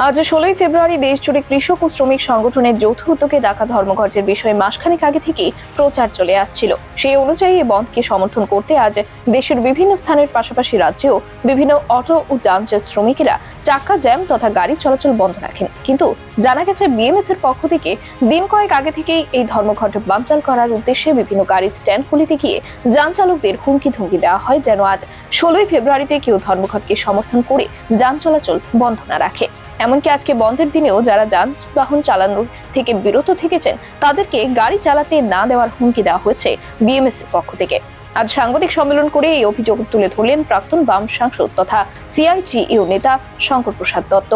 আজ 16 ফেব্রুয়ারি দেশজুড়ে কৃষক ও শ্রমিক সংগঠনের যৌথ উদ্যোগে ডাকা ধর্মঘটের বিষয়ে মাসখানেক আগে থেকেই প্রচার চলে আসছিল। সেই অনুযায়ী এই বন্ধকে সমর্থন করতে আজ দেশের বিভিন্ন স্থানের পাশাপাশি রাজ্যেও বিভিন্ন অটো ও যানজট শ্রমিকেরা চাক্কা জ্যাম তথা গাড়ি চলাচল বন্ধ রাখেন। কিন্তু জানা গেছে বিএমএস এর পক্ষ থেকে দিন কয়েক আগে থেকেই এই ধর্মঘট বানচাল করার উদ্দেশ্যে বিভিন্ন গাড়ির স্ট্যান্ডগুলিতে গিয়ে যান চালকদের হুমকি ধমকি দেওয়া হয় যেন আজ 16 ফেব্রুয়ারিতে কেউ ধর্মঘটকে সমর্থন করে যান চলাচল বন্ধ না রাখে। এমনকি আজকে বন্ধের দিনেও যারা যানবাহন চালানোর থেকে বিরত থেকেছেন তাদেরকে গাড়ি চালাতে না দেওয়ার হুমকি দেওয়া হয়েছে বিএমএস এর পক্ষ থেকে। আজ সাংবাদিক সম্মেলন করে এই অভিযোগ তুলে ধরলেন প্রাক্তন বাম সাংসদ তথা সিআইটিইউ নেতা শঙ্কর প্রসাদ দত্ত।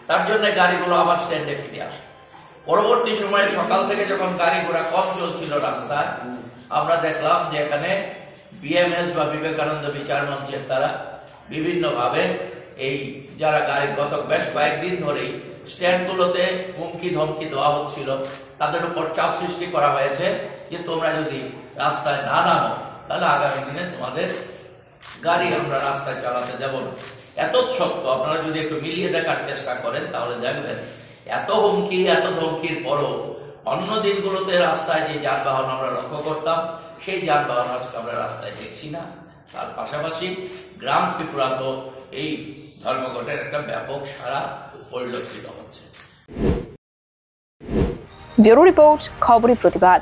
তার জন্য গাড়িগুলো আবার স্ট্যান্ডে ফিরে আসে। পরবর্তী সময়ে সকাল থেকে যখন গাড়ি ঘোড়া কম চলছিল রাস্তায়, আমরা দেখলাম যে এখানে বিএমএস বা বিবেকানন্দ বিচার মঞ্চের দ্বারা বিভিন্নভাবে এই যারা গাড়ি গত বেশ কয়েকদিন ধরেই স্ট্যান্ডগুলোতে হুমকি ধমকি দেওয়া হচ্ছিল, তাদের উপর চাপ সৃষ্টি করা হয়েছে যে তোমরা যদি রাস্তায় না নামো তাহলে আগামী দিনে তোমাদের গাড়ি আমরা রাস্তায় চালাতে দেব না। এত সত্য আপনারা যদি একটু মিলিয়ে দেখার চেষ্টা করেন তাহলে দেখবেন এত হুমকি এত ধমকির পরও অন্য দিনগুলোতে রাস্তায় যে যানবাহন আমরা লক্ষ্য করতাম সেই যানবাহন আজকে আমরা রাস্তায় দেখছি না। তার পাশাপাশি গ্রাম ত্রিপুরাতেও এই ধর্মঘটের একটা ব্যাপক সাড়া পরিলক্ষিত হচ্ছে। ব্যুরো রিপোর্ট, খবরের প্রতিবাদ।